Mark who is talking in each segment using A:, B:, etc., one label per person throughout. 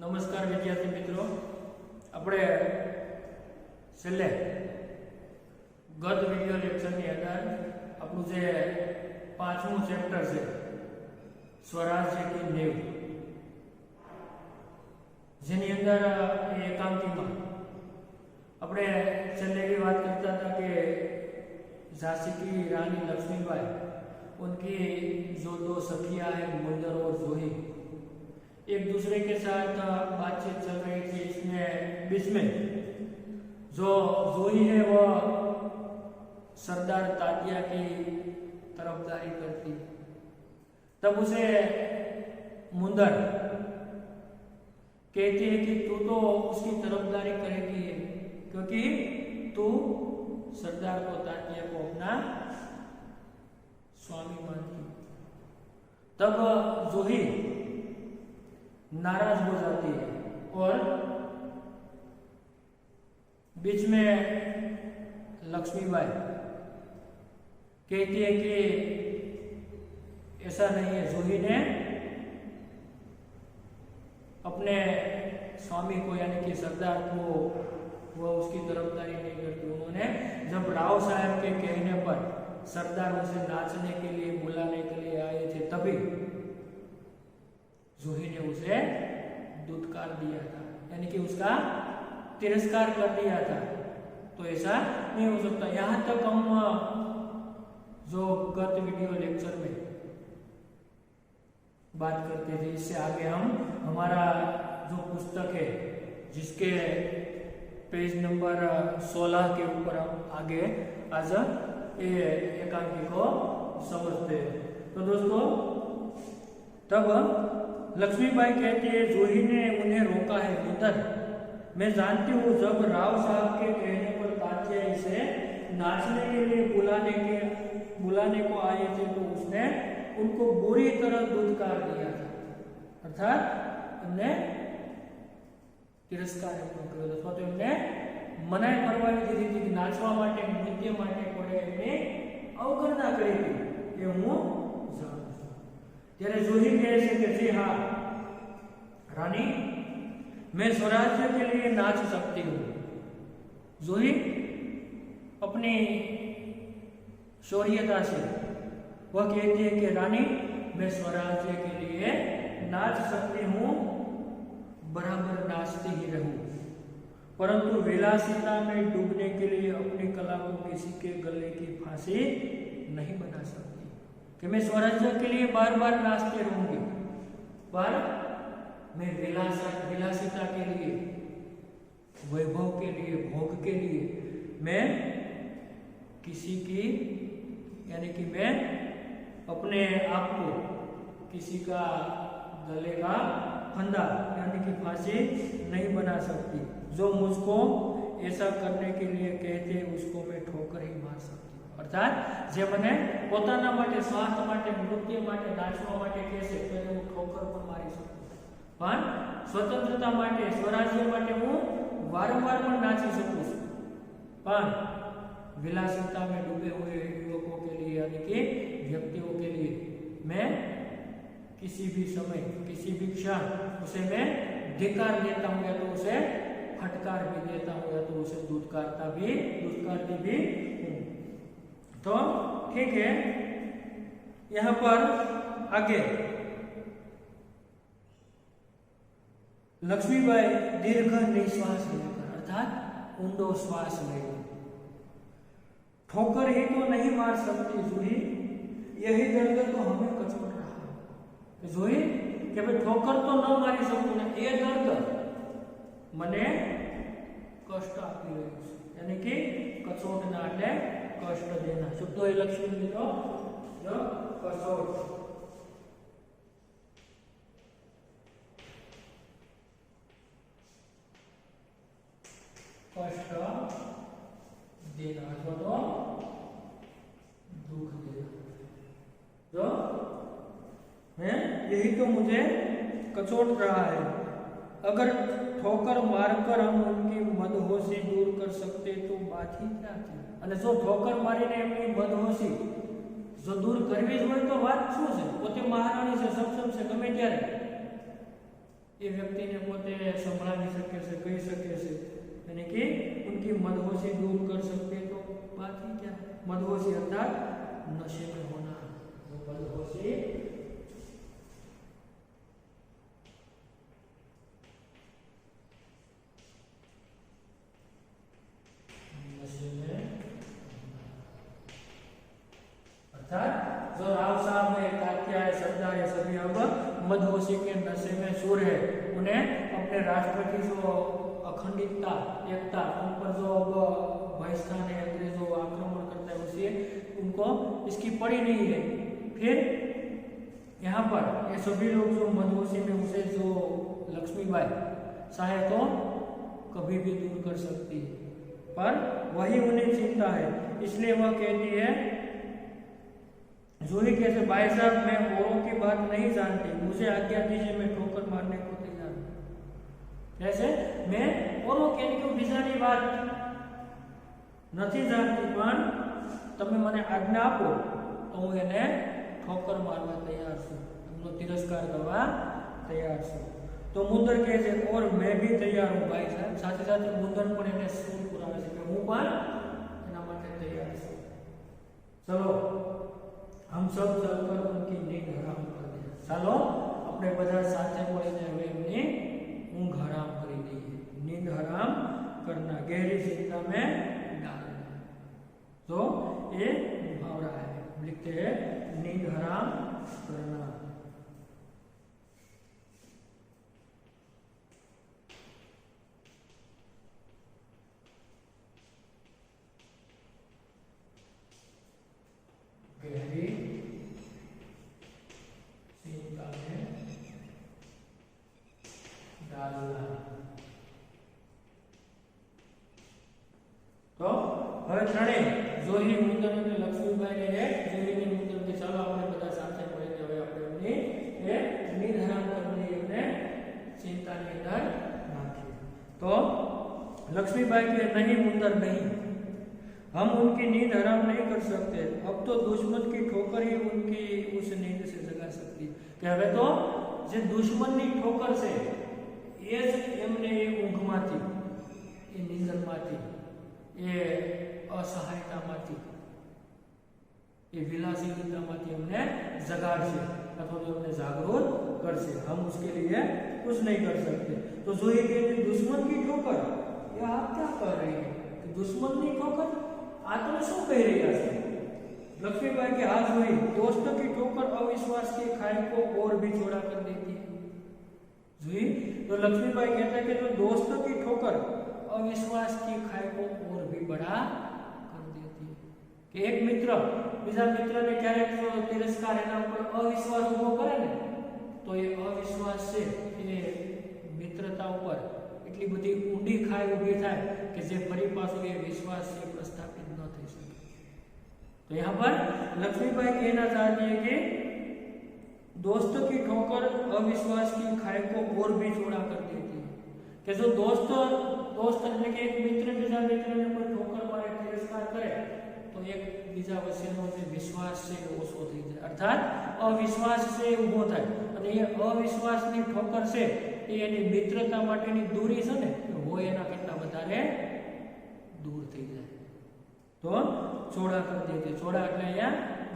A: નમસ્કાર વિદ્યાર્થી મિત્રો, આપણે છેલ્લે ગત વિડિયો લેક્ચરની અંદર આપણું જે પાંચમું ચેપ્ટર છે સ્વરાજ્ય की नींव, જેની અંદર એકાંકીમાં આપણે છેલ્લે એવી વાત करता था कि झांसी की रानी लक्ष्मीबाई, उनकी जो दो सखियां हैं मुंदर और जोही, एक दूसरे के साथ बातचीत चल रही थी। इसमें बीच में जो जोही है वो सरदार तात्या की तरफदारी करती, तब उसे मुंदर कहती है कि तू तो उसकी तरफदारी करेगी क्योंकि तू सरदार को तात्या को अपना स्वामी मानती। तब जोही नाराज हो जाती है और बीच में लक्ष्मीबाई कहती है कि ऐसा नहीं है, जोही ने अपने स्वामी को यानी कि सरदार को वह उसकी तरफदारी नहीं करती। उन्होंने जब राव साहब के कहने पर सरदार उसे नाचने के लिए बुलाने के लिए आए थे तभी जोही ने उसे दुत्कार दिया था, यानी कि उसका तिरस्कार कर दिया था। तो ऐसा नहीं हो सकता। यहां तक हम जो गत वीडियो लेक्चर में बात करते थे, इससे आगे हम हमारा जो पुस्तक है जिसके पेज नंबर 16 के ऊपर हम आगे आज ये एकांकी को समझते हैं। तो दोस्तों, तब लक्ष्मीबाई कहती है जोही ने उन्हें रोका है, मुंदर मैं जानती हूँ जब राव साहब के कहने पर तात्या इसे नाचने के लिए बुलाने को आए थे तो उसने उनको बुरी तरह दुत्कार दिया था, अर्थात उन्हें तिरस्कार तो एमने मनाई करवावी दीधी थी कि नाचवा माटे नृत्य माटे कोणे एमने अवगणना करी थी कि हूँ जाणुं छुं। त्यारे जोही कहे छे कि जी हाँ रानी, मैं स्वराज्य के लिए नाच सकती हूँ। जोही अपनी शौर्यता से वह कहती है कि रानी मैं स्वराज्य के लिए नाच सकती हूँ, बराबर नाचती ही रहूं, परंतु विलासिता में डूबने के लिए अपनी कला को किसी के गले की फांसी नहीं बना सकती। कि मैं स्वराज्य के लिए बार बार नाचती रहूंगी, पर मैं विलासिता के लिए, वैभव के लिए, भोग के लिए मैं किसी की यानी कि मैं अपने आप को किसी का गले का फंदा यानी कि फांसी नहीं बना सकती। जो मुझको ऐसा करने के लिए कहते उसको मैं ठोकर ही मार सकती हूँ। अर्थात जे मने पोताना माटे, स्वार्थ माटे, नृत्य माटे, नाचवा माटे कहेशे तो હું ठोकर પણ મારી શકું, પણ સ્વતંત્રતા માટે, સ્વરાજ્ય માટે હું વારંવાર પણ નાચી શકું છું। પણ विलासिता में डूबे हुए युवकों के लिए यानी कि व्यक्तियों के लिए मैं किसी भी समय, किसी भी क्षण उसे मैं धिक्कार देता हूँ या तो उसे फटकार भी देता हूँ या तो उसे दुत्कारती भी हूँ। तो ठीक है, यहाँ पर आगे लक्ष्मीबाई दीर्घ निश्वास लेकर अर्थात ऊंडो श्वास लेकर, ठोकर ही तो नहीं मार सकती जोही, यही दर्द तो हमें कचोट रहा है। जोही कि भाई ठोकर तो न मारी सकूं ने ए दर्द मने कष्ट आपी रह्યું છે, यानी कि कचोटना એટલે कष्ट देना। शब्दों એ લક્ષી લીધો જો कचोट, कष्ट देना अथवा तो दुख देना। जो मैं यही तो मुझे कचोट रहा है। अगर ठोकर मारकर हम उनकी मदहोशी दूर कर सकते तो बात ही क्या थी। અને જો ઠોકર મારીને એમની મદહોશી જો दूर કરવી જ હોય તો વાત શું છે? પોતે મહારાણી છે, સક્ષમ છે, ગમે ત્યારે એ વ્યક્તિને પોતે સંભળાવી શકે છે, કહી શકે છે, यानी कि उनकी मदहोशी दूर कर सकते। तो बात ही क्या, मदहोशी अर्थात नशे में होना, वो मदहोशी नशे में, अर्थात जो राव साहब है, तात्या है, सरदार है, सभी अब मदहोशी के नशे में सूर है। उन्हें अपने राष्ट्र की जो अखंडितता, एकता, उन पर जो अब बहिष्कार है, अंग्रेजों आक्रमण करता है, उससे उनको इसकी पड़ी नहीं है। फिर यहाँ पर ये सभी लोग जो मदहोशी में उसे जो लक्ष्मीबाई चाहे तो कभी भी दूर कर सकती है, पर वही उन्हें चिंता है। इसलिए वह कहती है, जूही कैसे, भाई साहब मैं औरों की बात नहीं जानती, मुझे आज्ञा दीजिए, मैं ठोकर मारने को तैयार हूं। कैसे, मैं औरों के बीजानी बात नहीं जानती, पण तमे मने आज्ञा आपो तो हूँ एने ठोकर मारवा तैयार छूं, एमनो तिरस्कार करवा तैयार छूं। तो मुंदर कहे छे, और मैं भी तैयार हूँ भाई साहब। साथे साथे मुंदर पण एने सूर पुरावे छे के हूँ पण एना माटे तैयार छूं। चलो हम सब चलकर उनकी नींद हराम कर दे। चलो अपने बधा साथे મળીને હવે એમની ઊંઘ हराम કરી દઈએ। नींद हराम करना, गहरी चिंता में डालना, तो ये मुहावरा है। लिखते हैं नींद हराम करना। गहरी चिंता में डालना। तो હવે ત્રણે જોહી મુંદર અને લક્ષ્મીબાઈ ને એક જોહીની મુંદર કે ચાલો આપણે બધા સાથે મળીને હવે આપણે એમની એ નીંદ હરામ કરવાની એમને ચિંતાની અંદર નાખીએ। તો लक्ष्मीबाई के नहीं मुंदर नहीं, हम उनकी नींद हराम नहीं कर सकते, अब तो दुश्मन की ठोकर ही उनकी उस नींद से जगा सकती है। कि હવે તો જે દુશ્મનની ઠોકર છે એ જ એમને એ ઊંઘમાંથી, એ નીંદરમાંથી, એ असहायतामांथी, ये विलासितामांथी हमने जगाड़शे अथवा तो हमने जागृत करशे। हम उसके लिए कुछ नहीं कर सकते। तो जो ये कहते दुश्मन की ठोकर, ये आप क्या कह रहे हैं कि दुश्मन की ठोकर? आत्मा शू कह रही है? लक्ष्मीबाई के हाथ हुई, दोस्त की ठोकर अविश्वास के खाई को और भी चौड़ा कर देती है। जी तो लक्ष्मीबाई कहते हैं कि जो दोस्त की ठोकर अविश्वास की खाई को और भी बड़ा कर देती है। कि एक मित्र बीजा मित्र ने क्यारेक तिरस्कार एना पर अविश्वास उभो करे ने, तो ये अविश्वास से ये मित्रता ऊपर એટલી બધી ઊંડી ખાઈ ઊભી થાય કે જે ફરી પાછો એ વિશ્વાસ से प्रस्थापित न થઈ શકે। तो यहाँ पर लक्ष्मीबाई कहना चाहती है कि दोस्त की ठोकर अविश्वास की खाई को और भी चौड़ा कर देती है। कि जो दोस्त એટલે કે એક મિત્ર બીજા મિત્રને કોઈ ઠોકર મારે, તિરસ્કાર કરે, તો એક બીજા વચ્ચેનો જે વિશ્વાસ છે એ ઓછો થઈ જાય, અર્થાત અવિશ્વાસ છે એ ઊભો થાય, અને એ અવિશ્વાસની ઠોકર છે એ એની મિત્રતા માટેની દૂરી છે ને એ હોય એના કરતા વધારે દૂર થઈ જાય। તો ચોડા કરી દેતી, ચોડા એટલે અહીંયા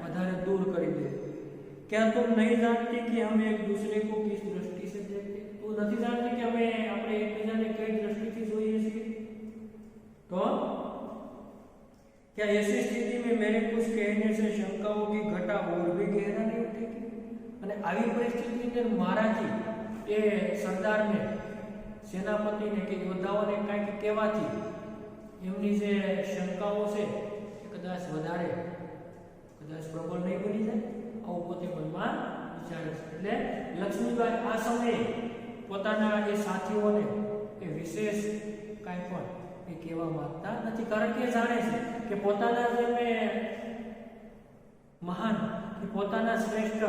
A: વધારે दूर કરી દે। क्या तुम नहीं जानती कि हम एक दूसरे को किस दृष्टि से देखते? तू नहीं जानती कि हमें अपने एक दूसरे ने कई दृष्टि से જોઈએ છીએ? तो क्या ऐसी स्थिति में मेरे कुछ कहने से शंकाओं की घटा और भी गहरा नहीं उठेगी? અને આવી પરિસ્થિતિની અંદર મારાથી એ સરદારને, સેનાપતિને કે યોદ્ધાઓને કંઈક કહેવાથી એમની જે શંકાઓ છે એ કદાચ વધારે, કદાચ પ્રબળ નહીં બની જાય, આવું પોતે મનમાં વિચારે છે। એટલે લક્ષ્મીબાઈ આ સમયે પોતાના એ સાથીઓને એ વિશેષ કાંઈ પણ એ કહેવા માંગતા નથી, કારણ કે એ જાણે છે કે પોતાના જે મહાન, કે પોતાના શ્રેષ્ઠ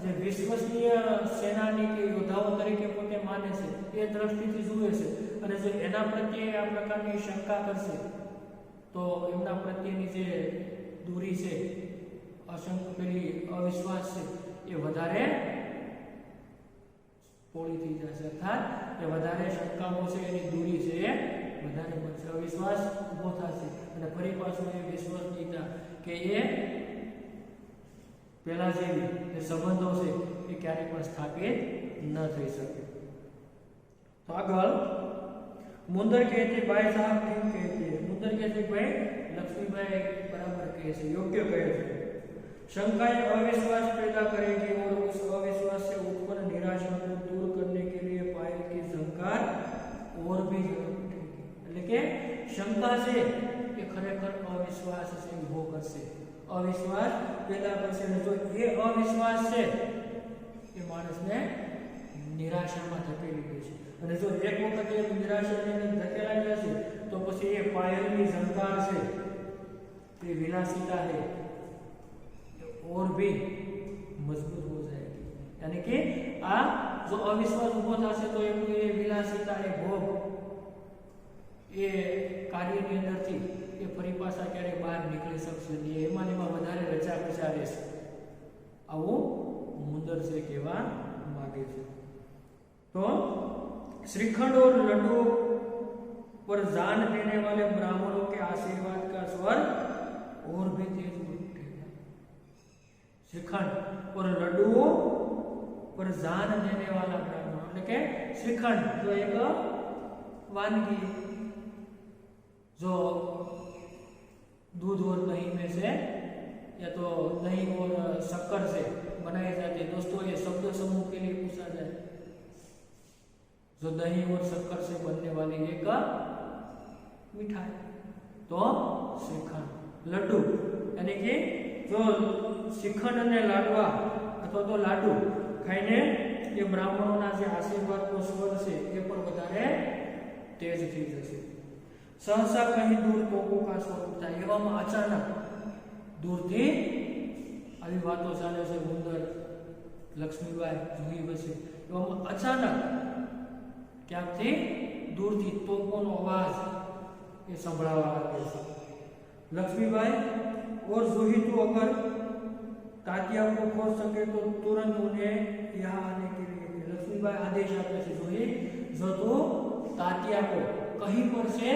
A: જે વિશ્વસનીય સેનાની કે યોદ્ધાઓ તરીકે પોતે માને છે એ દ્રષ્ટિથી જુએ છે, અને જો એના પ્રત્યે આ પ્રકારની શંકા કરશે તો એમના પ્રત્યેની જે દૂરી છે, અવિશ્વાસ છે એ વધારે પોળી થઈ થઈ જશે, અર્થાત એ વધારે શંકાઓ છે એની દૂરી છે એ વધારે બનશે, અવિશ્વાસ ઊભો થશે અને ફરી પાછું એ વિશ્વસનીયતા કે એ પેલા જેવી જે સંબંધો છે એ ક્યારેય પણ સ્થાપિત ન થઈ શકે। तो આગળ मुंदर कहते भाई साहब ठीक कहते हैं। मुंदर कहते भाई लक्ष्मीबाई बराबर कहे से, योग्य कहे से। शंकाएं अविश्वास पैदा करेगी और उस अविश्वास से उत्पन्न निराशा को दूर करने के लिए पायल की झंकार और भी जरूर उठेगी। એટલે કે શંકા છે એ ખરેખર અવિશ્વાસ છે ઉભો કરશે, અવિશ્વાસ પેદા કરશે અને જો એ અવિશ્વાસ છે એ માણસને નિરાશામાં ધકેલી દેશે અને જો એક વખત એ નિરાશાની અંદર ધકેલાઈ જશે તો પછી એ પાયલની ઝંકાર છે તે વિલાસિતા है और भी मजबूत हो जाएगी। यानी कि आ जो अविश्वास उभो थशे तो एमનું એ વિલાસિતા એ ભોગ એ કાર્યની અંદરથી એ ફરી પાછા ક્યારે બહાર નીકળી શકશે નહીં, એમાં એમાં વધારે રચા કચા રહેશે, આવું મુંદર છે કહેવા માંગે છે। तो श्रीखंड और लड्डू पर जान देने वाले ब्राह्मणों के आशीर्वाद का स्वर और भी तेज उठेगा। श्रीखंड और लड्डू पर जान देने वाला ब्राह्मण એટલે કે श्रीखंड जो एक वानगी जो दूध और दही में से या तो दही और शक्कर से बनाई जाती है। दोस्तों ये शब्द समूह के लिए पूछा जाए, जो दही और शक्कर से बनने वाली एक मिठाई तो श्रीखंड। लड्डू यानी कि जो श्रीखंड ने लाडवा अथवा तो लाडू खाईने ये ब्राह्मणोना जे आशीर्वाद को स्वर से ये पर વધારે तेज થઈ જશે। सहसा कहीं दूर कोको का स्वर उठता है, एवं अचानक दूर थी આવી વાતો ચાલે છે મુંદર લક્ષ્મીબાઈ જોઈ બસે એવं अचानक ક્યાંકથી દૂરથી તોપોનો અવાજ એ સંભળાવા લાગે છે। लक्ष्मीबाई और जूही तो अगर तातिया को खोज सके तो तुरंत उन्हें यहाँ आने के लिए। लक्ष्मीबाई आदेश आपे छे जूही जो तो तातिया को कहीं पर से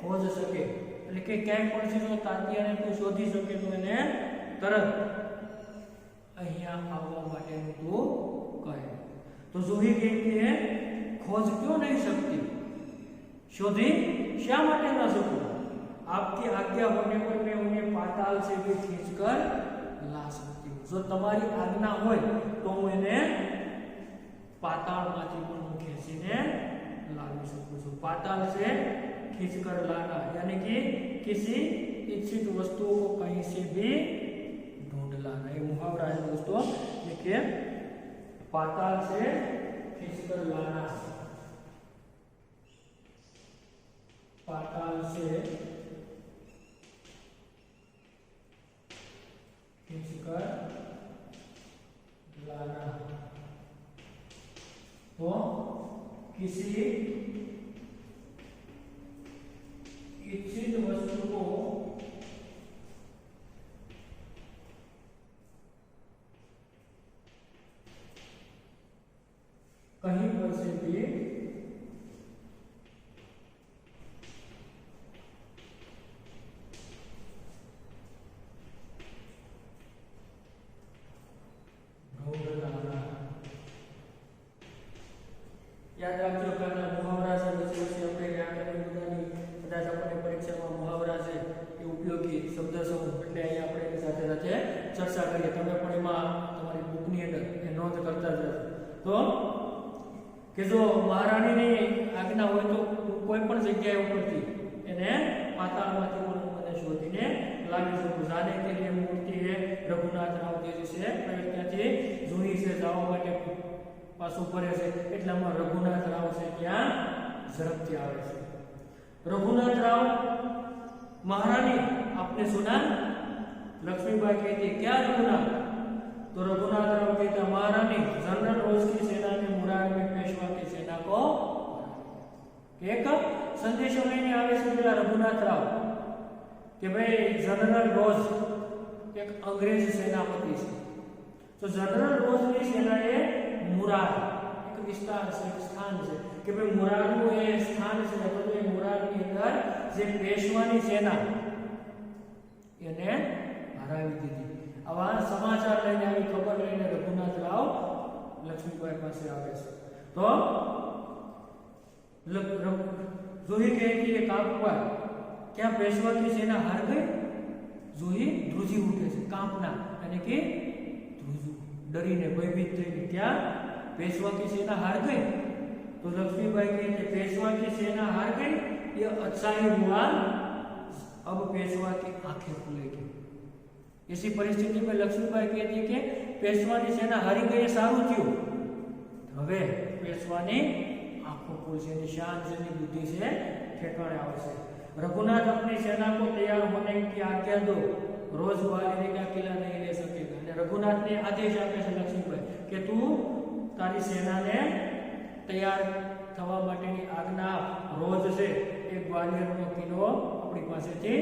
A: खोज सके એટલે કે ક્યાંય પણ છે જો તાતિયાને તું શોધી શકે તો એને તરત અહીંયા આવવા માટેનું તું કહે। तो जूही कहती है खोज क्यों नहीं सकती, शोधी क्या माटे ना सकूं, आपकी आज्ञा होने पर मैं उन्हें पाताल से भी खींचकर ला सकती हूँ। जो तुम्हारी आज्ञा हो तो હું એને पातालમાંથી પણ હું ખેંચીને લાવી શકું છું। पाताल से खींचकर लाना यानी कि किसी इच्छित वस्तु को कहीं से भी ढूंढ लाना, ये मुहावरा है दोस्तों। देखिए पाताल से खींचकर लाना, पाताल से खींचकर लाना तो किसी इच्छित वस्तु को कहीं पर से भी याद રાખજો કે મુહાવરા છે પછી આપણે આગળની બધાની કદાચ આપણને પરીક્ષામાં મુહાવરા છે એ ઉપયોગી શબ્દ સમૂહ એટલે અહીં આપણે એની સાથે સાથે ચર્ચા કરીએ। તમે પણ એમાં તમારી બુકની અંદર એ નોંધ કરતા જજો। તો કે જો મહારાણીની આજ્ઞા હોય તો કોઈ પણ જગ્યાએ ઉપરથી એને પાતાળમાંથી પણ મને શોધીને લાવી શકું। જાને કે लिए મૂર્તિ है रघुनाथ राव तेजी से ત્યાંથી જૂની છે જવા માટે पासों फरे से એટલામાં રઘુનાથ રાવ છે ત્યાં ઝડપથી આવે છે। रघुनाथ राव महारानी आपने सुना? लक्ष्मीबाई कहती क्या रघुनाथ? तो रघुनाथ राव कहता महारानी जनरल रोज की सेना ने मुरार में पेशवा की सेना को एक संदेशो लेने आवे છે પેલા रघुनाथ राव કે ભાઈ जनरल रोज एक अंग्रेज सेनापति છે। तो जनरल रोज ની સેનાએ मुरार एक विस्तार से स्थान से कि भाई मुरारनु ए स्थान से तो ए मुराરની અંદર જે પેશવાની સેના એને હરાવી દીધી। આવા સમાચાર લઈને આવી ખબર લઈને રઘુનાથ રાવ લક્ષ્મીબાઈ પાસે આવે છે। તો जूही कहती है कांपवा, क्या पेशवा की सेना हार गई? जूही ध्रुजी उठे से कांपना यानी कि ध्रुजू डरीने भयभीत थईने क्या पेशवा की सेना हार गई? तो लक्ष्मीबाई कहते पेशवा की सेना हार गई, ये अच्छा ही हुआ, अब पेशवा की आंखें खुलेगी। इसी परिस्थिति में लक्ष्मीबाई कहती है कि पेशवा की सेना हारी गई, सारू थयुं, हवे पेशवा ने आंखों खुलશે, निशान से बुद्धि से ठिकाने आवશે। रघुनाथ अपनी सेना को तैयार होने की आज्ञा दो, रोज ग्वालियर का किला नहीं ले सकेगा। रघुनाथ ने आदेश આપે છે લક્ષ્મીબાઈ કે તું તારી સેનાને તૈયાર થવા માટેની આજ્ઞા રોજ છે એ ગ્વાલિયરનો કિલ્લો આપણી પાસેથી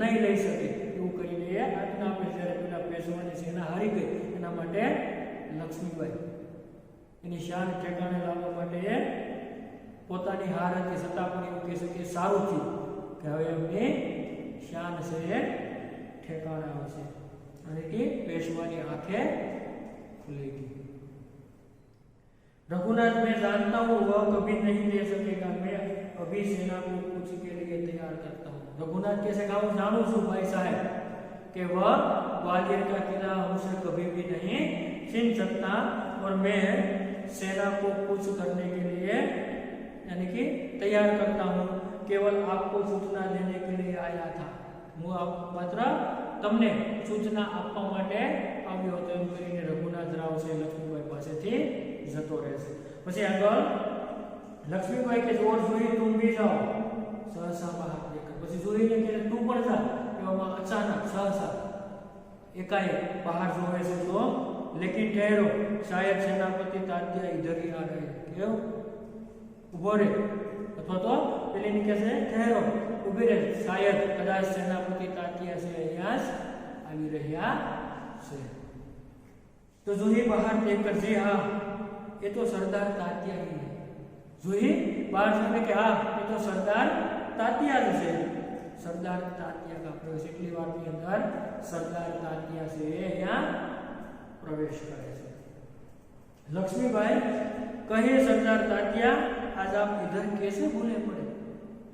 A: નહીં લઈ શકે એવું કરીને એ આજ્ઞા આપે છે। પેલા પેશવાની સેના હારી ગઈ એના માટે લક્ષ્મીબાઈ એની શાન ઠેકાણે લાવવા માટે પોતાની હાર હતી છતાં પણ એવું કહે છે કે સારું થયું કે હવે એમની શાન છે ठेकाना आवशे यानी कि पेशवानी आंखें खुलेगी। रघुनाथ मैं जानता हूँ वह कभी नहीं दे सकेगा, मैं अभी सेना को कुछ के लिए तैयार करता हूँ। रघुनाथ कैसे कहा जानू छू भाई साहब कि वह ग्वालियर का किला हमसे कभी भी नहीं छीन सकता और मैं सेना को कुछ करने के लिए यानी कि तैयार करता हूँ, केवल आपको सूचना देने के लिए आया था। હું માત્ર તમને સૂચના આપવા માટે આવ્યો હતો એમ કરીને રઘુનાથ રાવ છે લક્ષ્મીબાઈ પાસેથી જતો રહેશે। પછી આગળ લક્ષ્મીબાઈ કે જોર જોઈ તું બી જાઓ, સહસા બહાર નીકળ। પછી જોઈને કે તું પણ જા, એવામાં અચાનક સહસા એકાએક બહાર જોવે છે તો लेकिन ठहरो, शायद सेनापति तात्या इधर ही आ रहे। क्यों उभो रे अथवा तो पेली ने कहसे ठहरो उभी रहे, शायद कदाच सेनापति तात्या से અહીંયા આવી રહ્યા છે। तो जूही बाहर देखकर जी हाँ ये तो सरदार तात्या ही है। जूही बाहर से कि हाँ ये तो सरदार तात्या से, सरदार तात्या का प्रवेश એટલી વાતની અંદર સરદાર તાત્યા છે અહીંયા प्रवेश करे છે। लक्ष्मीबाई कहे सरदार तात्या आज आप इधर कैसे भूले पड़े?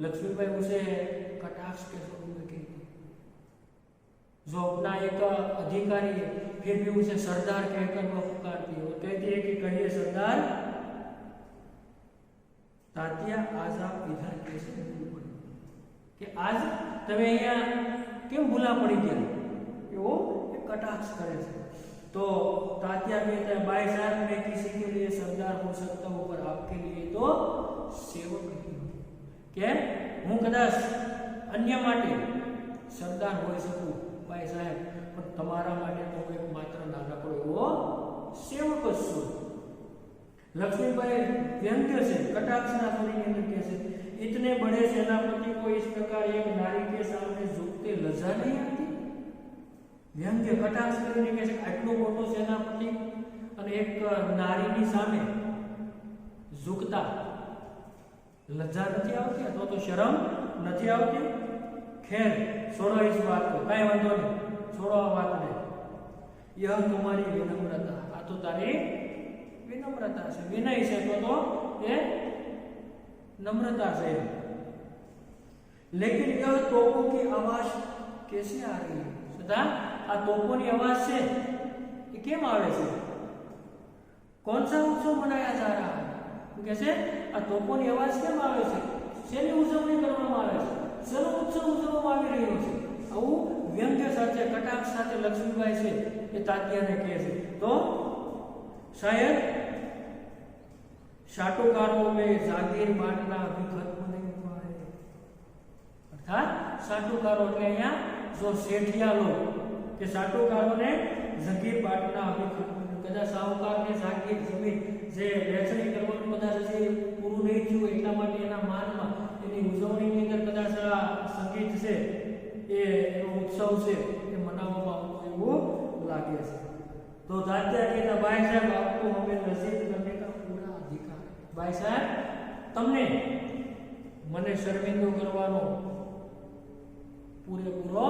A: लक्ष्मीबाई उसे कटाक्ष के स्वरूप में कहती, जो अपना एक अधिकारी है फिर भी उसे सरदार कहकर वह पुकारती है। वो कहती है कि कहिए सरदार तात्या आज आप इधर कैसे भूले पड़े कि आज तमे અહીંયા કેમ ભૂલા પડી ગયા? એવો એક કટાક્ષ કરે છે। तो तात्या कहता है भाई साहब मैं किसी के लिए सरदार हो सकता हूँ पर आपके लिए तो सेवक ही हूँ। क्या हूँ कदाच अन्य माटे सरदार हो सकूँ भाई साहब, पर तमारा माटे तो एक मात्र नानकड़ो एवो सेवक ज छुं। लक्ष्मीबाई व्यंग्य से कटाक्षना स्वरनी अंदर कहशे इतने बड़े सेनापति को इस प्रकार एक नारी के सामने झुकते लज्जा नहीं आती? व्यंग्य कटाक्ष કરીને કહે છે આટલો મોટો સેનાપતિ અને એક નારીની સામે ઝુકતા લજ્જા નથી આવતી અથવા તો શરમ નથી આવતી? ખેર છોડો इस बात को, કાઈ વાંધો નહીં, છોડો આ વાતને। यह तुम्हारी विनम्रता, આ તો તારી વિનમ્રતા છે, વિનય છે તો એ नम्रता છે। लेकिन यह तोपों की आवाज कैसे आ रही है? सदा आ तोपोनी आवाज से ये केम आवे छे? कौन सा उत्सव मनाया जा रहा है? कैसे आ तोपोनी आवाज केम आवे छे? શેની ઉજવણી કરવામાં આવે છે? શેનો ઉત્સવ ઉજવવામાં આવી રહ્યો છે? આવું વ્યંગ્ય સાથે કટાક્ષ સાથે લક્ષ્મીબાઈ છે એ તાત્યાને કહે છે। તો શાયદ शाटोकारों में जागीर बांटना अभी खत्म नहीं हुआ है। अर्थात शाटोकारों એટલે અહીંયા जो શેઠિયા लोग કે શાટોકારોને જાગીર બાંટના અભી ખત્મ નહીં, કદાચ સાહુકારને જાગીર જમીન જે વહેંચણી કરવાનું કદાચ હજી પૂરું નહીં થયું એટલા માટે એના માનમાં એની ઉજવણીની અંદર કદાચ આ સંગીત છે એ એનો ઉત્સવ છે એ મનાવવામાં આવતો એવું લાગે છે। तो तात्या कहता भाई साहब आपको हमें नसीब करने का पूरा अधिकार ભાઈ સાહેબ તમને મને શર્મિંદો કરવાનો પૂરેપૂરો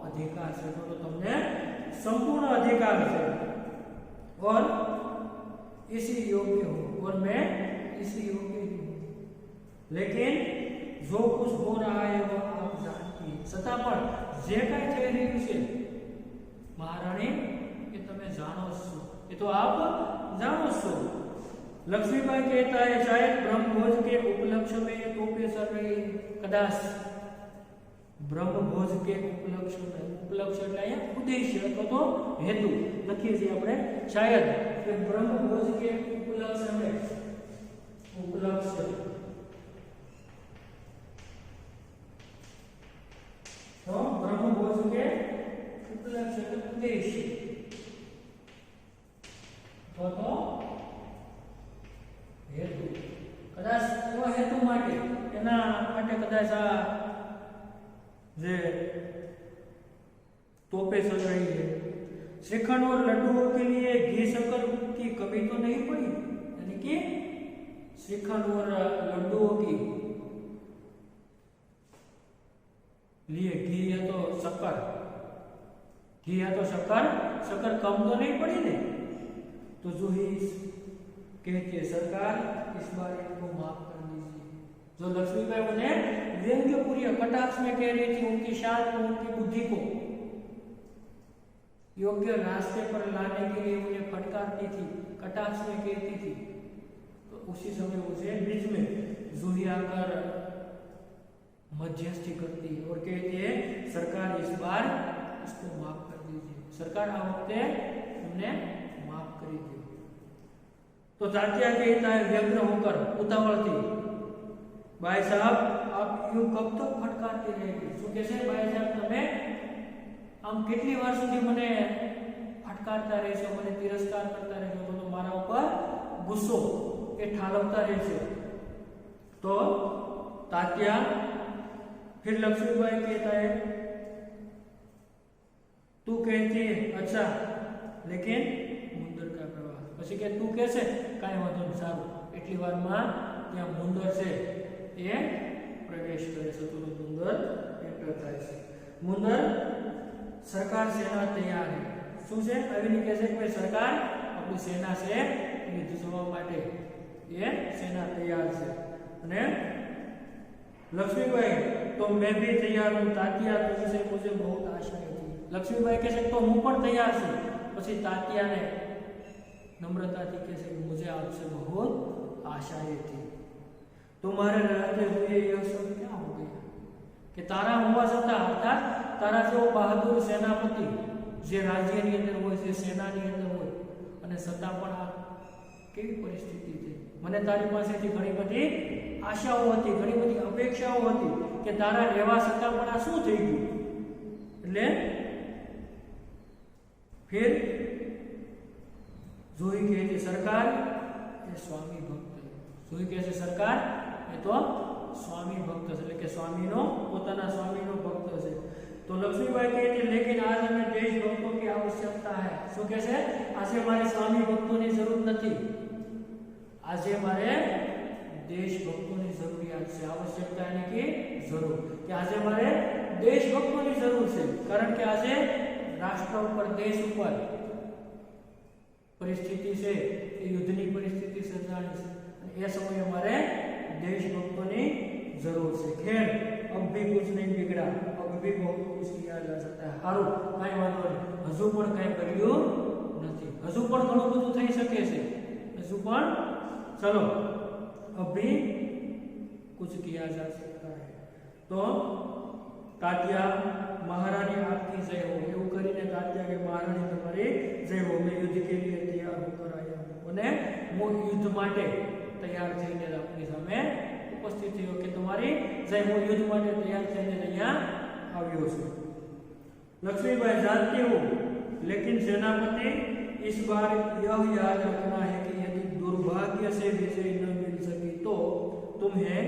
A: अधिकार है, तो तुमने संपूर्ण अधिकार है और इसी योग्य हूं और मैं इसी योग्य ही हूं। लेकिन जो कुछ हो रहा है वह आप जानती है, छता पर जे कई થઈ રહ્યું છે મહારાણી એ તમે જાણો છો, એ તો आप जानो છો। लक्ष्मीबाई कहता है शायद ब्रह्मभोज के उपलक्ष्य में तोपे चल रही कदाच ब्रह्मभोज के उपलक्ष्य में, उपलक्ष्य એટલે અહીંયા ઉદ્દેશ્ય અથવા તો હેતુ લખીએ છીએ આપણે શાયદ કે ब्रह्मभोज के उपलक्ष्य में, उपलक्ष्य तो ब्रह्मभोज के उपलक्ष्य के उद्देश्य तो हेतु कदाच એવા હેતુ માટે એના માટે કદાચ આ जे तोपे चल रही है। श्रीखंड और लड्डुओं के लिए घी शक्कर की कमी तो नहीं पड़ी, यानी कि श्रीखंड और लड्डुओं की लिए घी है तो शक्कर, घी है तो शक्कर, शक्कर कम तो नहीं पड़ी ने। तो जो ही कहती है सरकार इस बार इनको माफ कर दीजिए। जो लक्ष्मीबाई उन्हें व्यंग्यपूर्ण कटाक्ष में कह रही थी, उनकी शान और उनकी बुद्धि को योग्य रास्ते पर लाने के लिए उन्हें फटकारती थी, कटाक्ष में कहती थी, तो उसी समय उसे बीच में जूही आकर मध्यस्थी करती है और कहती है सरकार इस बार इसको माफ कर दीजिए, सरकार आ वक्त तुमने माफ कर दी। तो तात्या कहता है व्यग्र होकर उतावળ थी, भाई साहब आप यूं कब तक फटकारते रहेंगे? શું કહેશે ભાઈ સાહેબ તમે આમ કેટલી વાર સુધી મને ફટકારતા રહેશો, મને તિરસ્કાર કરતા રહેશો, તો મારા ઉપર ગુસ્સો એ ઠાલવતા રહેશો? तो तात्या फिर लक्ष्मीबाई कहता है तू कहती है अच्छा लेकिन मुंदर का प्रवाह, પછી કે તું કહેશે કાઈ વાંધો નહીં સારું, એટલી વારમાં ત્યાં મુંદર છે એ प्रवेश करे છે, તો મુંદર એન્ટર થાય છે। મુંદર સરકાર સેના તૈયાર है, શું છે આવીને કહે છે કે સરકાર આપણી સેના છે યુદ્ધ જવા માટે એ સેના તૈયાર છે। અને लक्ष्मीबाई तो मैं भी तैयार हूं तात्या तुमसे मुझे बहुत आशाएं थी। लक्ष्मीबाई कहे तो હું પણ તૈયાર છું, પછી તાત્યાને नम्रताથી કહે છે मुझे आपसे बहुत आशाएं थी, तुम्हारे रहते हुए यह सब क्या हो गया कि तारा हुआ छता अर्थात तारा જેવો બહાદુર સેનાપતિ જે રાજ્યની અંદર હોય છે, સેનાની અંદર હોય અને છતાં પણ આ કેવી પરિસ્થિતિ છે? મને તારી પાસેથી ઘણી બધી આશાઓ હતી, ઘણી બધી અપેક્ષાઓ હતી કે તારા રહેવા છતાં પણ આ શું થઈ ગયું? એટલે फिर જોઈ કહે છે સરકાર એ સ્વામી ભક્ત છે, જોઈ કહે છે સરકાર એ તો स्वामी भक्त है, એટલે કે સ્વામીનો પોતાના સ્વામીનો ભક્ત છે। तो लक्ष्मीबाई कहती है लेकिन आज हमें देशभक्तों की आवश्यकता है। શું કહે છે? આજે મારે સ્વામી ભક્તોની જરૂર નથી, આજે મારે દેશભક્તોની જરૂરિયાત છે। આવશ્યકતા એટલે કે જરૂર, કે આજે મારે દેશભક્તોની જરૂર છે, કારણ કે આજે રાષ્ટ્ર ઉપર દેશ ઉપર પરિસ્થિતિ છે એ યુદ્ધની પરિસ્થિતિ સર્જાણી છે, અને એ સમયે મારે देशभक्तों जरूर से। खैर अब भी कुछ नहीं बिगड़ा, अब भी बहुत कुछ किया जा सकता है। हारू कई वांधो नहीं, हजू पण कई बगड्યું નથી, हजू पण घणું બધું થઈ શકે છે, हजू पण चलो अब भी कुछ किया जा सकता है। तो तात्या महारानी आपकी जय हो, એવું કરીને તાત્યા કે મહારાણી તમારી જય हो, मैं युद्ध के लिए तैयार होकर आया हूं, અને હું યુદ્ધ માટે तैयार થઈને આપની સામે ઉપસ્થિત થયો કે તમારી જય, હું યુદ્ધ માટે તૈયાર થઈને અહીંયા આવ્યો છું। लक्ष्मीबाई जानती हूँ लेकिन सेनापति इस बार यह याद रखना है कि यदि दुर्भाग्य से विजय न मिल सकी तो तुम्हें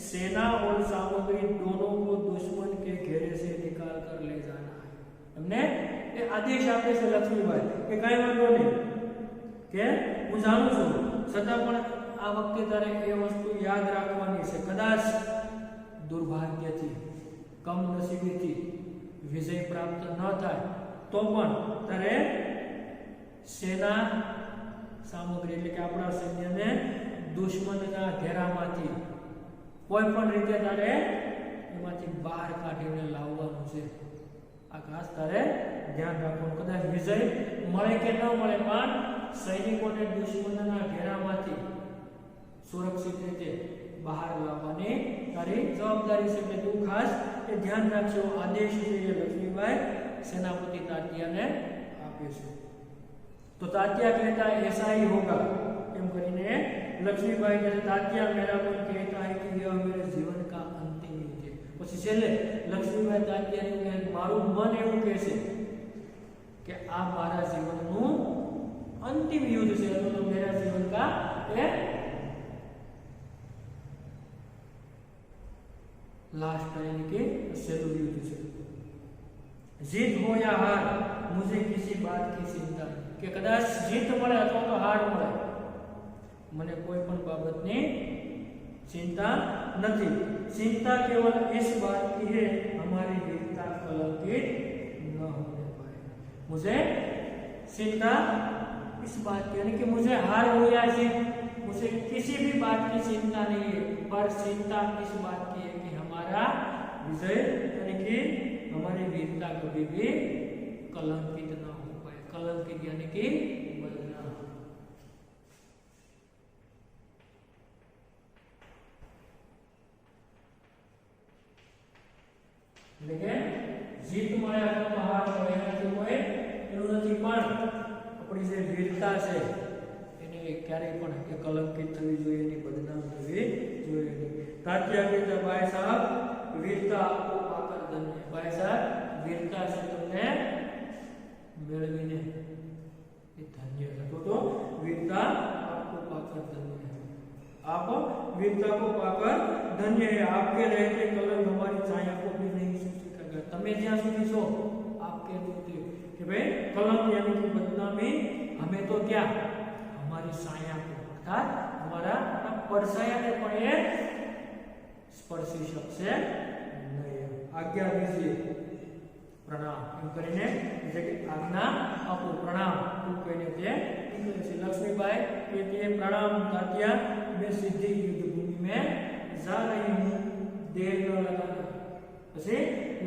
A: सेना और सामग्री दोनों को दुश्मन के घेरे से निकाल कर ले जाना है। हमने ये आदेश आपे से लक्ष्मीबाई के कई वांधो नहीं के હું જાણું છું છતાં પણ આ વખતે તારે એ વસ્તુ યાદ રાખવાની છે, કદાચ દુર્ભાગ્યથી કમનસીબીથી વિજય પ્રાપ્ત ન થાય તો પણ તારે સેના સામગ્રી એટલે કે આપણા સૈન્યને દુશ્મનના ઘેરામાંથી કોઈ પણ રીતે તારે એમાંથી બહાર કાઢીને લાવવાનું છે. આ ખાસ તારે ધ્યાન રાખવાનું. કદાચ વિજય મળે કે ન મળે પણ સૈનિકોને દુશ્મનના ઘેરામાંથી સુરક્ષિત રીતે બહાર લાવવાની તારી જવાબદારી છે. એટલે તું ખાસ એ ધ્યાન રાખજો. આદેશ છે એ લક્ષ્મીબાઈ સેનાપતિ તાત્યાને આપે છે. तो तात्या कहता है ऐसा ही होगा एम કરીને લક્ષ્મીબાઈ કહે તાત્યા मेरा मन कहता है कि यह मेरे जीवन का अंतिम युद्ध है. પછી છેલ્લે લક્ષ્મીબાઈ તાત્યાને કહે મારું મન એવું કહે છે કે આ મારા જીવનનું અંતિમ યુદ્ધ છે. તો मेरा जीवन का એ लास्ट यानी कि शेरू युद्ध છે. जीत हो या हार मुझे किसी बात की चिंता नहीं કે કદાચ જીત મળે અથવા તો હાર મળે મને કોઈ પણ બાબતની चिंता नहीं. चिंता केवल इस बात की है हमारी वीरता कलंकित न होने पाए. मुझे चिंता इस बात की यानी कि मुझे हार हो या जीत मुझे किसी भी बात की चिंता नहीं है, पर चिंता इस बात की है कि हमारा विजय यानी कि हमारी वीरता कभी भी कलंकित न हो पाए. कलंकित यानी कि बदनाम. लेकिन जीत મળે અથવા હાર મળે એનાથી કોઈ એનું નથી, પણ આપણી જે વીરતા છે એને ક્યારેય પણ કે કલંકિત થવી જોઈએ, એની બદનામ થવી જોઈએ નહીં. તાત્યા કહેતા ભાઈ સાહેબ વીરતા આપો પાકર ધન્ય. ભાઈ સાહેબ વીરતા છે તમને મેળવીને એ ધન્ય છે. તો वीरता आपको पाकर धन्य है. आप वीरता को पाकर धन्य है. आपके रहते कलंक हमारी छाया को भी नहीं सूचित करेगा. તમે જ્યાં સુધી છો आपके रहते कि भाई कलंक यानी कि बदनामी हमें तो क्या हमारी छाया को अर्थात हमारा परछाया ने पण ये स्पर्शी શકશે નહીં. આજ્ઞા દીजिए प्रणाम એમ કરીને એટલે કે આજ્ઞા આપો પ્રણામ એવું કહીને તે નીકળે છે. लक्ष्मीबाई कहती है प्रणाम तात्या मैं सीधी युद्ध भूमि में जा रही हूँ देर न लगाना. પછી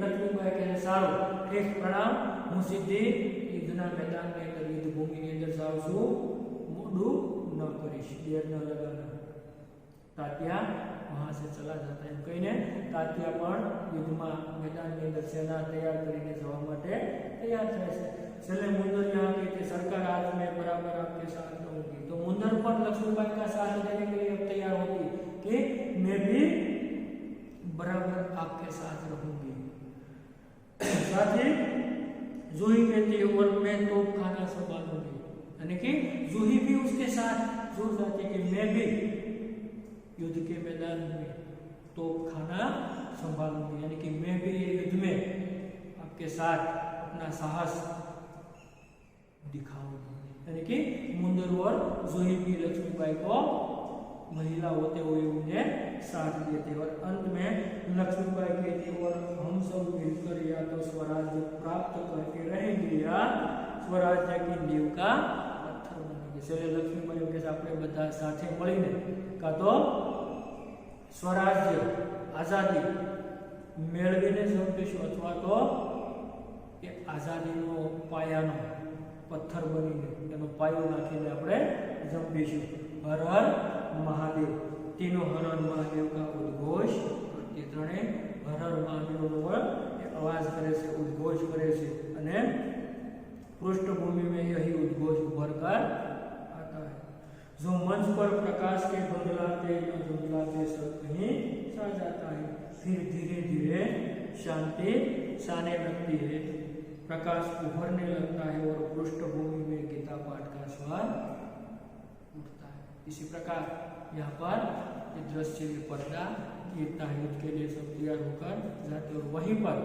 A: લક્ષ્મીબાઈ કહે સારું ઠીક પ્રણામ હું સીધી યુદ્ધના મેદાનની અંદર યુદ્ધ ભૂમિની અંદર જાઉં છું, મોડું ન કરીશ, દેર ન लगाना. तात्या वहां से चला जाता है. कहीने तात्या पण युद्धમાં મેદાનની અંદર સેના તૈયાર કરીને જવા માટે તૈયાર થાય છે. છેલ્લે મુંદર यहाँ कहते सरकार आज मैं बराबर आपके साथ रहूंगी. तो मुंदर पर लक्ष्मीबाई का साथ देने के लिए तैयार होती कि मैं भी बराबर आपके साथ रहूंगी. साथ ही जूही कहती है और मैं तोपखाना संभालूंगी. यानी कि जूही भी उसके साथ जुड़ जाती है कि मैं भी युद्ध के मैदान में तोपखाना संभालूंगी. यानी कि मैं भी युद्ध में आपके साथ अपना साहस दिखाऊंगी. यानी कि मुंदर और जूही भी लक्ष्मीबाई को महिला होते हुए उन्हें साथ देते. और अंत में लक्ष्मीबाई कहती और हम सब मिलकर या तो स्वराज्य प्राप्त करके रहेंगे या स्वराज्य की नींव का पत्थर बनेंगे. चले लक्ष्मीबाई के साथ આપણે બધા સાથે મળીને કા તો स्वराज्य आजादी મેળવીને જંપીશું અથવા તો એ આઝાદીનો પાયાનો પથ્થર બનીને એનો પાયો નાખીને આપણે જંપીશું. હર હર મહાદેવ. तीनों हर हर महादेव का उद्घोष करती. ત્રણે હર હર મહાદેવનો અવાજ કરે છે, ઉદ્ઘોષ કરે છે અને पृष्ठभूमि में यही उद्घोष उभर कर आता है. जो मंच पर प्रकाश के बंगलाते न बंगलाते सब कहीं छा जाता है. फिर धीरे धीरे शांति छाने लगती है, प्रकाश उभरने लगता है और पृष्ठभूमि में गीता पाठ का स्वर उठता है. इसी प्रकार यहाँ पर ये दृश्य में पर्दा गीता युद्ध के लिए सब तैयार होकर जाते और वहीं पर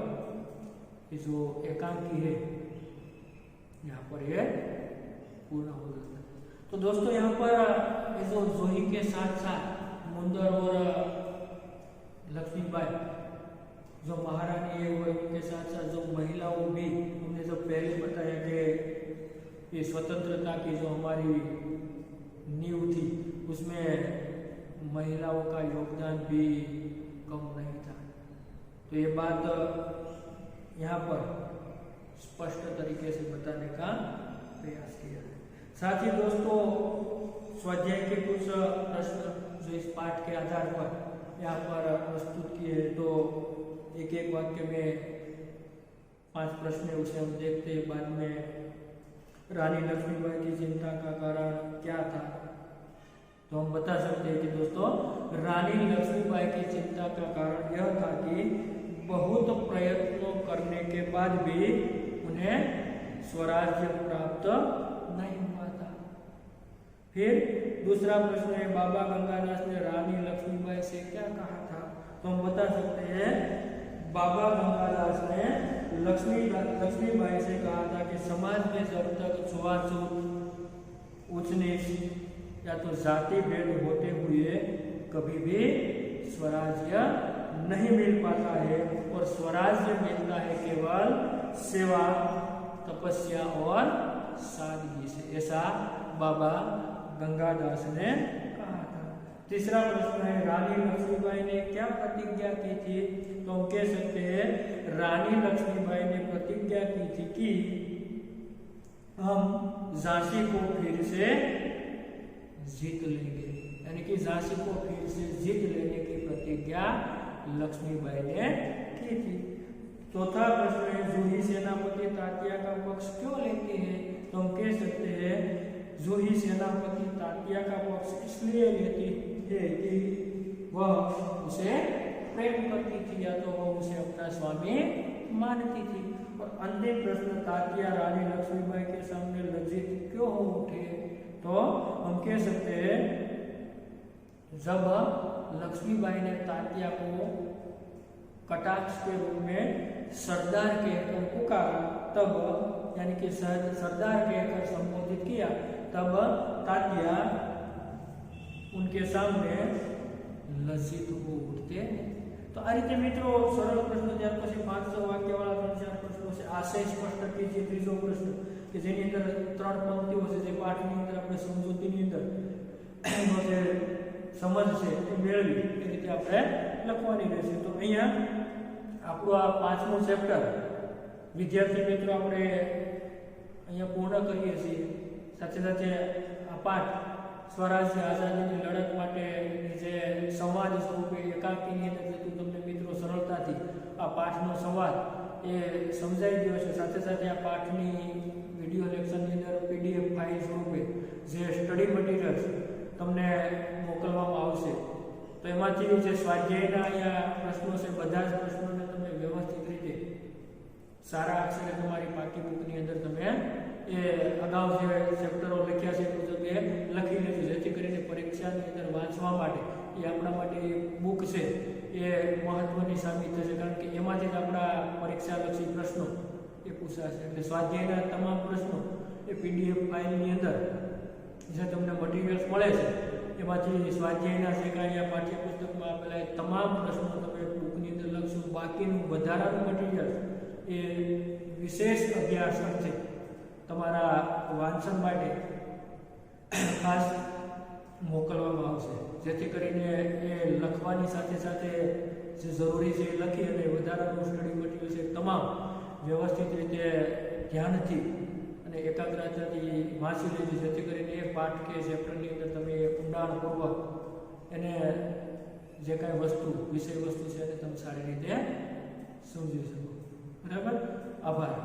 A: ये जो एकांकी है यहाँ पर ये पूर्ण हो जाता है. तो दोस्तों यहाँ पर ये जो जूही के साथ साथ मुंदर और लक्ष्मीबाई जो महारानी है, वो उनके साथ साथ जो महिलाओं भी, हमने जो पहले बताया कि ये स्वतंत्रता की जो हमारी नींव थी उसमें महिलाओं का योगदान भी कम नहीं था। तो ये बात यहाँ पर स्पष्ट तरीके से बताने का प्रयास किया है। साथ ही दोस्तों स्वाध्याय के कुछ प्रश्न जो इस पाठ के आधार पर यहाँ पर प्रस्तुत किए, तो एक एक वाक्य में 5 प्रश्न है, उसे हम देखते हैं। बाद में रानी लक्ष्मीबाई की चिंता का कारण क्या था, तो हम बता सकते हैं कि दोस्तों रानी लक्ष्मीबाई की चिंता का कारण यह था कि बहुत प्रयत्नों करने के बाद भी उन्हें स्वराज्य प्राप्त नहीं हुआ था। फिर दूसरा प्रश्न है, बाबा गंगादास ने रानी लक्ष्मीबाई से क्या कहा था, तो हम बता सकते हैं बाबा गंगादास ने लक्ष्मीबाई से कहा था कि समाज में जब तक छुआछूत, ऊंच नीच या तो जाति भेद होते हुए कभी भी स्वराज्य नहीं मिल पाता है, और स्वराज्य मिलता है केवल सेवा, तपस्या और सादगी से। ऐसा बाबा गंगादास ने कहा था। तीसरा प्रश्न है, रानी लक्ष्मीबाई ने क्या प्रतिज्ञा की थी, तो हम कह सकते हैं रानी लक्ष्मीबाई ने प्रतिज्ञा की थी कि हम झांसी को फिर से जीत लेंगे, यानी कि झांसी को फिर से जीत लेने की प्रतिज्ञा लक्ष्मीबाई ने की थी। चौथा प्रश्न है, जूही सेनापति तात्या का पक्ष क्यों लेती है, तो हम कह सकते हैं जूही सेनापति तात्या का पक्ष इसलिए लेती है कि वह उसे प्रेम करती थी या तो वह उसे अपना स्वामी मानती थी। और अंतिम प्रश्न, तात्या रानी लक्ष्मीबाई के सामने लज्जित क्यों हो उठे, तो हम कह सकते हैं जब लक्ष्मीबाई ने तात्या को कटाक्ष के रूप में सरदार कहकर पुकारा, तब यानी कि सरदार कहकर संबोधित किया, तब तात्या उनके सामने लज्जित हो उठते। तो आ रीते मित्रों सरल प्रश्न, ત્યાર પછી 500 વાક્યવાળા 3-4 પ્રશ્નો છે। આશય સ્પષ્ટ कीजिए। ત્રીજો પ્રશ્ન કે જેની અંદર 3 પંક્તિઓ છે, જે પાઠની અંદર આપણે સમજૂતીની અંદર જે સમજ છે એ મેળવી એ રીતે આપણે લખવાની રહેશે। તો અહીંયા આપણું આ 5મું ચેપ્ટર વિદ્યાર્થી મિત્રો આપણે અહીંયા પૂર્ણ કરીએ છીએ। સાથે સાથે આ પાઠ સ્વરાજ્ય આઝાદીની લડત માટે જે સંવાદ સ્વરૂપે એકાંકીની અંદર જતું તમને મિત્રો સરળતાથી આ પાઠનો સંવાદ એ સમજાઈ ગયો છે। સાથે સાથે આ પાઠની વિડીયો લેક્ચરની અંદર PDF ફાઇલ સ્વરૂપે જે સ્ટડી મટીરિયલ્સ તમને મોકલવામાં આવશે, તો એમાંથી જે સ્વાધ્યાયના અહીંયા પ્રશ્નો છે બધા જ પ્રશ્નોને તમે વ્યવસ્થિત રીતે સારા અક્ષરે તમારી પાકી બુકની અંદર તમે એ અગાઉ જે ચેપ્ટરો લખ્યા છે એ મુજબ એ લખી લેજો, જેથી કરીને પરીક્ષાની અંદર વાંચવા માટે એ આપણા માટે બુક છે એ મહત્વની સાબિત થશે, કારણ કે એમાંથી જ આપણા પરીક્ષાલક્ષી પ્રશ્નો એ પૂછાશે। એટલે સ્વાધ્યાયના તમામ પ્રશ્નો એ PDF ફાઇલની અંદર જે તમને મટીરિયલ્સ મળે છે એમાંથી સ્વાધ્યાયના જે કાંઈ આ પાઠ્યપુસ્તકમાં આપેલા એ તમામ પ્રશ્નો તમે બુકની અંદર લખશો। બાકીનું વધારાનું મટીરિયલ એ વિશેષ અભ્યાસ અર્થે તમારા વાંચન માટે ખાસ મોકલવામાં આવશે, જેથી કરીને એ લખવાની સાથે સાથે જે જરૂરી છે એ લખી અને વધારાનું સ્ટડી મટીરિયલ છે તમામ વ્યવસ્થિત રીતે ધ્યાનથી અને એકાગ્રતાથી વાંચી લેજો, જેથી કરીને એ પાઠ કે ચેપ્ટરની અંદર તમે ઊંડાણપૂર્વક એને જે કાંઈ વસ્તુ વિષય વસ્તુ છે એને તમે સારી રીતે સમજી શકો। બરાબર, આભાર।